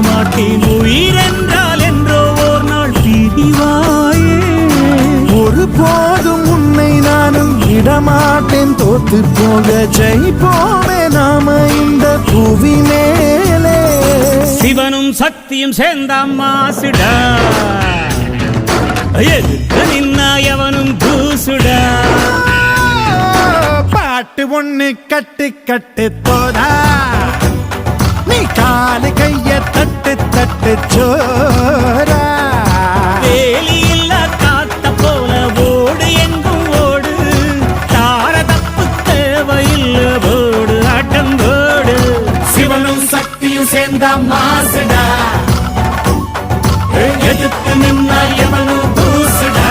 மாட்டேன். உயிரென்றால் என்றோ ஓர் நாள் பிரிவாயே. ஒரு போதும் உன்னை நானும் விடமாட்டேன். தோத்து போக ஜெயிப்போமே நாம இந்த புவி மேலே. சிவனும் சக்தியும் சேர்ந்த மாசுடா, எதுக்கு நின்னா எவனும் தூசுடா. பாட்டு ஒண்ணு கட்டு கட்டு தோதா, நீ காலு கைய தட்டு தட்டு சோரா. வேலி இல்ல காத்த போல ஓடு எங்கும் ஓடு, தார தப்பு தேவையில்ல போடு ஆட்டம் போடு. சிவனும் சக்தியும் சேர்ந்த மாசுடா, எதுக்கு நின்னா எவனும் தூசுடா.